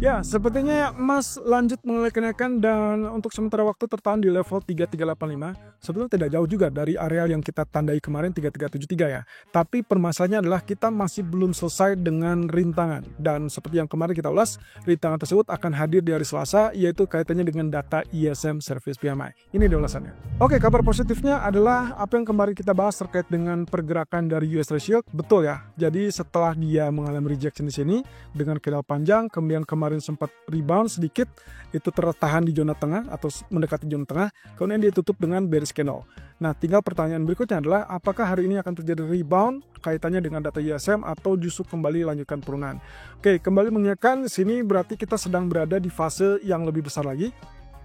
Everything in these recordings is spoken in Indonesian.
Ya, sepertinya emas lanjut mengalami kenaikan dan untuk sementara waktu tertahan di level 3385. Sebetulnya tidak jauh juga dari area yang kita tandai kemarin 3373 ya. Tapi permasalahannya adalah kita masih belum selesai dengan rintangan. Dan seperti yang kemarin kita ulas, rintangan tersebut akan hadir di hari Selasa, yaitu kaitannya dengan data ISM Service PMI. Ini dia ulasannya. Oke, kabar positifnya adalah apa yang kemarin kita bahas terkait dengan pergerakan dari US Treasury. Betul ya. Jadi setelah dia mengalami rejection di sini dengan candle panjang, kemudian kemarin sempat rebound sedikit, itu tertahan di zona tengah atau mendekati zona tengah, kemudian dia tutup dengan bearish candle. Nah, tinggal pertanyaan berikutnya adalah apakah hari ini akan terjadi rebound kaitannya dengan data ISM atau justru kembali lanjutkan penurunan. Oke, kembali mengingatkan sini berarti kita sedang berada di fase yang lebih besar lagi,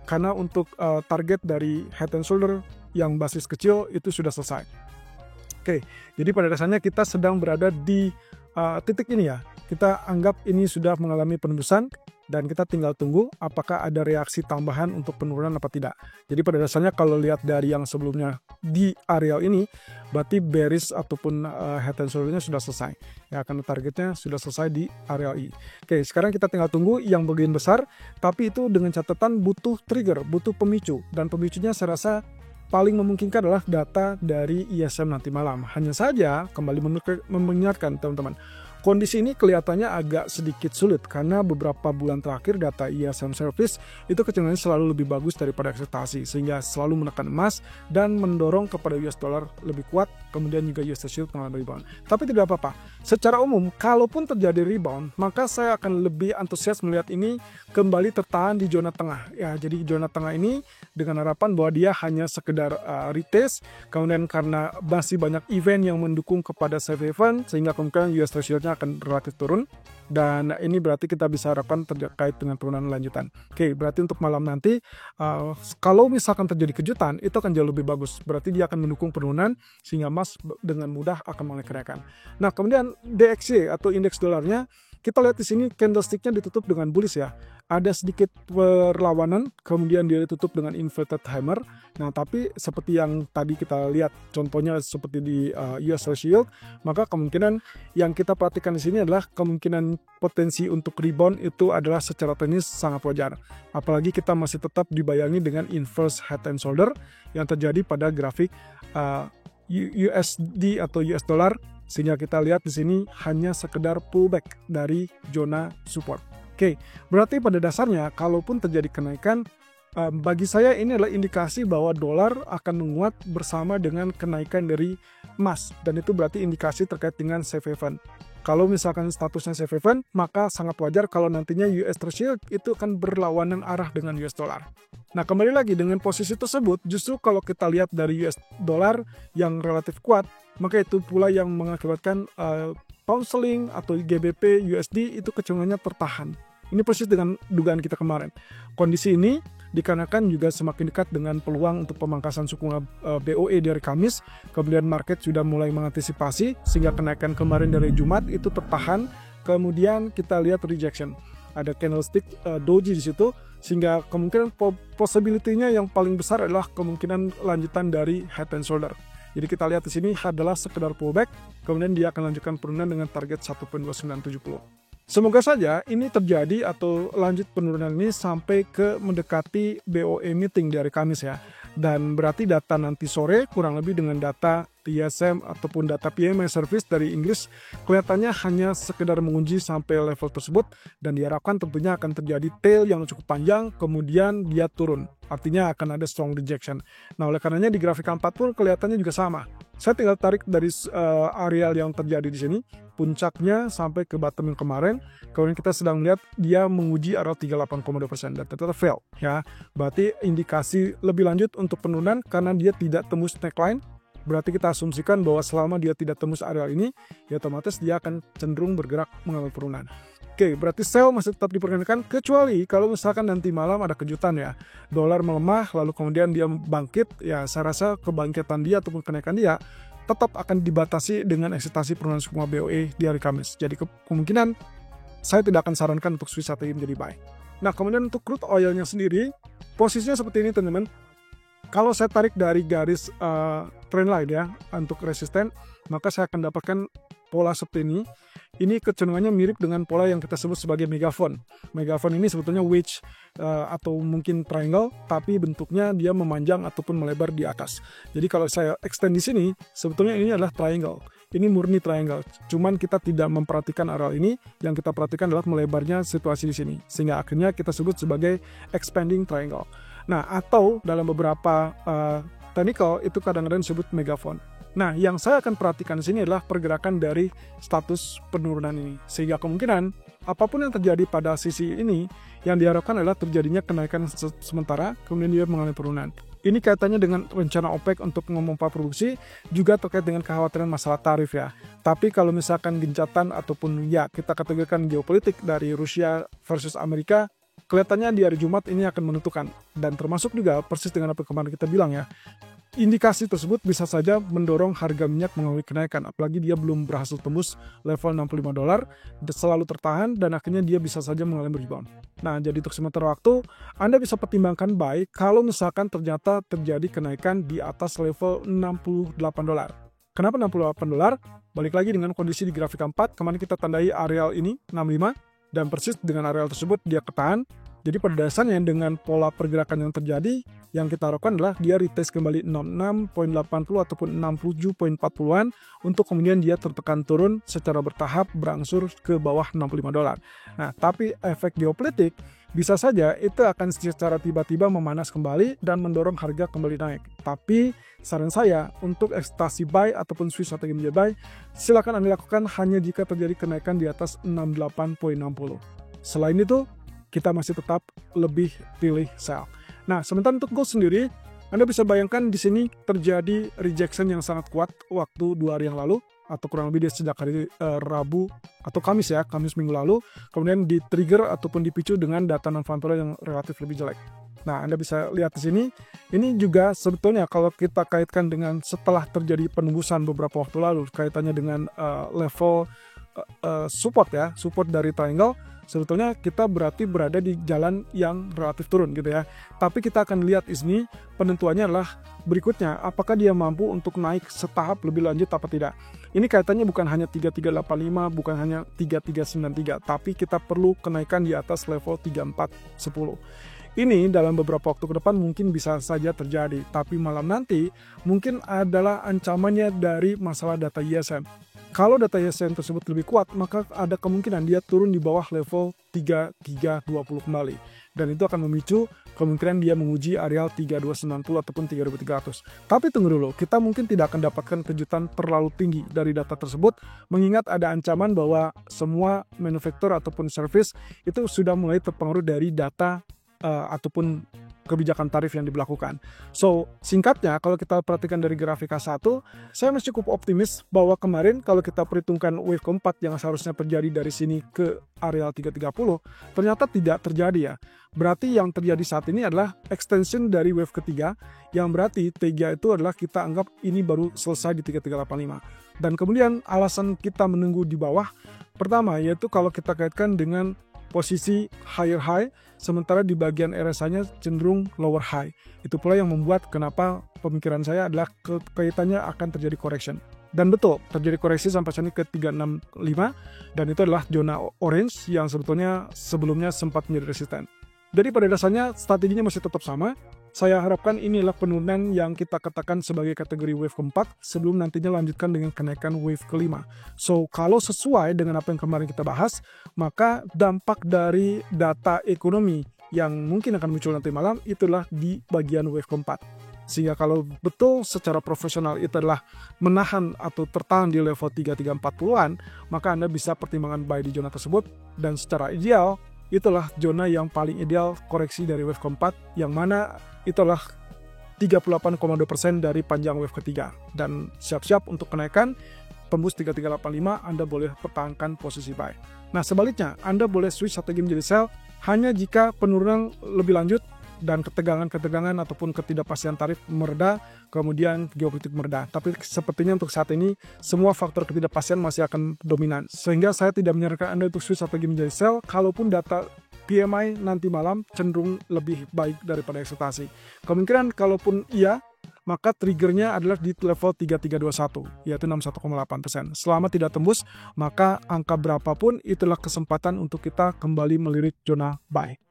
karena untuk target dari head and shoulder yang basis kecil itu sudah selesai. Oke, jadi pada dasarnya kita sedang berada di titik ini ya. Kita anggap ini sudah mengalami penembusan dan kita tinggal tunggu apakah ada reaksi tambahan untuk penurunan apa tidak. Jadi pada dasarnya kalau lihat dari yang sebelumnya di area ini, berarti bearish ataupun head and shoulder-nya sudah selesai. Ya, karena targetnya sudah selesai di area I. Oke, sekarang kita tinggal tunggu yang bagian besar, tapi itu dengan catatan butuh trigger, butuh pemicu. Dan pemicunya saya rasa paling memungkinkan adalah data dari ISM nanti malam. Hanya saja, kembali mengingatkan teman-teman, kondisi ini kelihatannya agak sedikit sulit karena beberapa bulan terakhir data ISM Service itu kecenderungannya selalu lebih bagus daripada ekspektasi, sehingga selalu menekan emas dan mendorong kepada US dollar lebih kuat, kemudian juga US Treasury mengalami rebound. Tapi tidak apa-apa, secara umum kalaupun terjadi rebound, maka saya akan lebih antusias melihat ini kembali tertahan di zona tengah. Ya, jadi zona tengah ini dengan harapan bahwa dia hanya sekedar retest, kemudian karena masih banyak event yang mendukung kepada safe haven, sehingga kemungkinan US Treasury-nya akan relatif turun, dan ini berarti kita bisa harapkan terkait dengan penurunan lanjutan. Oke, berarti untuk malam nanti kalau misalkan terjadi kejutan itu akan jauh lebih bagus, berarti dia akan mendukung penurunan sehingga emas dengan mudah akan mulai kenaikan. Nah, kemudian DXY atau indeks dolarnya kita lihat di sini candlestick-nya ditutup dengan bullish ya. Ada sedikit perlawanan, kemudian dia ditutup dengan inverted hammer. Nah, tapi seperti yang tadi kita lihat contohnya seperti di US Treasury, maka kemungkinan yang kita perhatikan di sini adalah kemungkinan potensi untuk rebound itu adalah secara teknis sangat wajar. Apalagi kita masih tetap dibayangi dengan inverse head and shoulder yang terjadi pada grafik USD atau US dollar, sehingga kita lihat di sini hanya sekedar pullback dari zona support. Oke, berarti pada dasarnya kalaupun terjadi kenaikan, bagi saya ini adalah indikasi bahwa dolar akan menguat bersama dengan kenaikan dari emas, dan itu berarti indikasi terkait dengan safe haven. Kalau misalkan statusnya safe haven, maka sangat wajar kalau nantinya US Treasury itu akan berlawanan arah dengan US dollar. Nah, kembali lagi dengan posisi tersebut, justru kalau kita lihat dari US dollar yang relatif kuat, maka itu pula yang mengakibatkan pound sterling atau GBP USD itu kecenderungannya tertahan. Ini persis dengan dugaan kita kemarin. Kondisi ini dikarenakan juga semakin dekat dengan peluang untuk pemangkasan suku bunga BOE dari Kamis, kemudian market sudah mulai mengantisipasi sehingga kenaikan kemarin dari Jumat itu tertahan, kemudian kita lihat rejection. Ada candlestick doji di situ, sehingga kemungkinan possibility-nya yang paling besar adalah kemungkinan lanjutan dari head and shoulder. Jadi kita lihat di sini adalah sekedar pullback, kemudian dia akan lanjutkan penurunan dengan target 1.2970. Semoga saja ini terjadi atau lanjut penurunan ini sampai ke mendekati BOE meeting di hari Kamis ya. Dan berarti data nanti sore kurang lebih dengan data ISM ataupun data PMI service dari Inggris kelihatannya hanya sekedar menguji sampai level tersebut, dan diharapkan tentunya akan terjadi tail yang cukup panjang kemudian dia turun. Artinya akan ada strong rejection. Nah, oleh karenanya di grafik 4 pun kelihatannya juga sama. Saya tinggal tarik dari area yang terjadi di sini, puncaknya sampai ke bottom yang kemarin. Kemudian kita sedang melihat dia menguji area 38,2% dan ternyata fail ya. Berarti indikasi lebih lanjut untuk penurunan karena dia tidak tembus neckline. Berarti kita asumsikan bahwa selama dia tidak tembus area ini, ya otomatis dia akan cenderung bergerak mengalami penurunan. Oke, berarti sell masih tetap diperkenankan kecuali kalau misalkan nanti malam ada kejutan ya. Dolar melemah lalu kemudian dia bangkit, ya saya rasa kebangkitan dia ataupun kenaikan dia tetap akan dibatasi dengan ekspektasi penurunan suku bunga BOE di hari Kamis. Jadi kemungkinan saya tidak akan sarankan untuk switch strategi menjadi buy. Nah, kemudian untuk crude oilnya sendiri, posisinya seperti ini teman-teman. Kalau saya tarik dari garis trendline ya untuk resisten, maka saya akan dapatkan pola seperti ini kecenderungannya mirip dengan pola yang kita sebut sebagai megaphone. Megaphone ini sebetulnya wedge atau mungkin triangle, tapi bentuknya dia memanjang ataupun melebar di atas. Jadi kalau saya extend di sini, sebetulnya ini adalah triangle. Ini murni triangle. Cuman kita tidak memperhatikan areal ini, yang kita perhatikan adalah melebarnya situasi di sini. Sehingga akhirnya kita sebut sebagai expanding triangle. Nah, atau dalam beberapa technical itu kadang-kadang disebut megaphone. Nah, yang saya akan perhatikan di sini adalah pergerakan dari status penurunan ini. Sehingga kemungkinan apapun yang terjadi pada sisi ini, yang diharapkan adalah terjadinya kenaikan sementara, kemudian dia mengalami penurunan. Ini kaitannya dengan rencana OPEC untuk memompa produksi, juga terkait dengan kekhawatiran masalah tarif ya. Tapi kalau misalkan gencatan ataupun ya kita kategorikan geopolitik dari Rusia versus Amerika, kelihatannya di hari Jumat ini akan menentukan. Dan termasuk juga persis dengan apa kemarin kita bilang ya, indikasi tersebut bisa saja mendorong harga minyak mengalami kenaikan, apalagi dia belum berhasil tembus level $65, selalu tertahan dan akhirnya dia bisa saja mengalami rebound. Nah, jadi untuk sementara waktu, Anda bisa pertimbangkan buy kalau misalkan ternyata terjadi kenaikan di atas level $68. Kenapa $68? Balik lagi dengan kondisi di grafik 4, kemarin kita tandai areal ini, 65, dan persis dengan areal tersebut dia ketahan. Jadi pada dasarnya dengan pola pergerakan yang terjadi, yang kita harapkan adalah dia retest kembali 66.80 ataupun 67.40-an untuk kemudian dia tertekan turun secara bertahap berangsur ke bawah $65. Nah, tapi efek geopolitik bisa saja itu akan secara tiba-tiba memanas kembali dan mendorong harga kembali naik. Tapi saran saya untuk ekspektasi buy ataupun switch strategi menjadi buy, silakan Anda lakukan hanya jika terjadi kenaikan di atas 68.60. Selain itu, kita masih tetap lebih pilih sell. Nah, sementara untuk gold sendiri, Anda bisa bayangkan di sini terjadi rejection yang sangat kuat waktu 2 hari yang lalu, atau kurang lebih dia sejak hari Rabu atau Kamis ya, Kamis minggu lalu, kemudian di-trigger ataupun dipicu dengan data non-fundamental yang relatif lebih jelek. Nah, Anda bisa lihat di sini, ini juga sebetulnya kalau kita kaitkan dengan setelah terjadi penembusan beberapa waktu lalu, kaitannya dengan level support ya, support dari triangle, sebetulnya kita berarti berada di jalan yang relatif turun gitu ya. Tapi kita akan lihat di sini penentuannya adalah berikutnya, apakah dia mampu untuk naik setahap lebih lanjut apa tidak. Ini kaitannya bukan hanya 3385, bukan hanya 3393, tapi kita perlu kenaikan di atas level 3410. Ini dalam beberapa waktu ke depan mungkin bisa saja terjadi, tapi malam nanti mungkin adalah ancamannya dari masalah data ISM. Kalau data ISM tersebut lebih kuat, maka ada kemungkinan dia turun di bawah level 3320 kembali. Dan itu akan memicu kemungkinan dia menguji areal 3290 ataupun 3300. Tapi tunggu dulu, kita mungkin tidak akan dapatkan kejutan terlalu tinggi dari data tersebut, mengingat ada ancaman bahwa semua manufaktur ataupun service itu sudah mulai terpengaruh dari data ataupun kebijakan tarif yang diberlakukan. So, singkatnya kalau kita perhatikan dari grafik H1, saya masih cukup optimis bahwa kemarin kalau kita perhitungkan wave keempat yang seharusnya terjadi dari sini ke areal 330, ternyata tidak terjadi ya. Berarti yang terjadi saat ini adalah extension dari wave ketiga, yang berarti T3 itu adalah kita anggap ini baru selesai di 3385. Dan kemudian alasan kita menunggu di bawah, pertama yaitu kalau kita kaitkan dengan posisi higher high, sementara di bagian RSI-nya cenderung lower high. Itu pula yang membuat kenapa pemikiran saya adalah kaitannya akan terjadi correction. Dan betul, terjadi koreksi sampai sini ke 365, dan itu adalah zona orange yang sebetulnya sebelumnya sempat menjadi resisten. Jadi pada dasarnya strateginya masih tetap sama. Saya harapkan inilah penurunan yang kita katakan sebagai kategori wave keempat sebelum nantinya lanjutkan dengan kenaikan wave kelima. So, kalau sesuai dengan apa yang kemarin kita bahas, maka dampak dari data ekonomi yang mungkin akan muncul nanti malam itulah di bagian wave keempat. Sehingga kalau betul secara profesional itu adalah menahan atau tertahan di level 3340-an, maka Anda bisa pertimbangan buy di zona tersebut, dan secara ideal itulah zona yang paling ideal koreksi dari wave keempat, yang mana itulah 38,2% dari panjang wave ketiga. Dan siap-siap untuk kenaikan tembus 3385, Anda boleh pertahankan posisi buy. Nah, sebaliknya Anda boleh switch strategi menjadi sell hanya jika penurunan lebih lanjut dan ketegangan-ketegangan ataupun ketidakpastian tarif mereda, kemudian geopolitik mereda. Tapi sepertinya untuk saat ini semua faktor ketidakpastian masih akan dominan, sehingga saya tidak menyarankan Anda untuk switch strategi menjadi sell kalaupun data PMI nanti malam cenderung lebih baik daripada ekspektasi. Kemungkinan kalaupun iya, maka triggernya adalah di level 3321, yaitu 61,8%. Selama tidak tembus, maka angka berapapun itulah kesempatan untuk kita kembali melirik zona buy.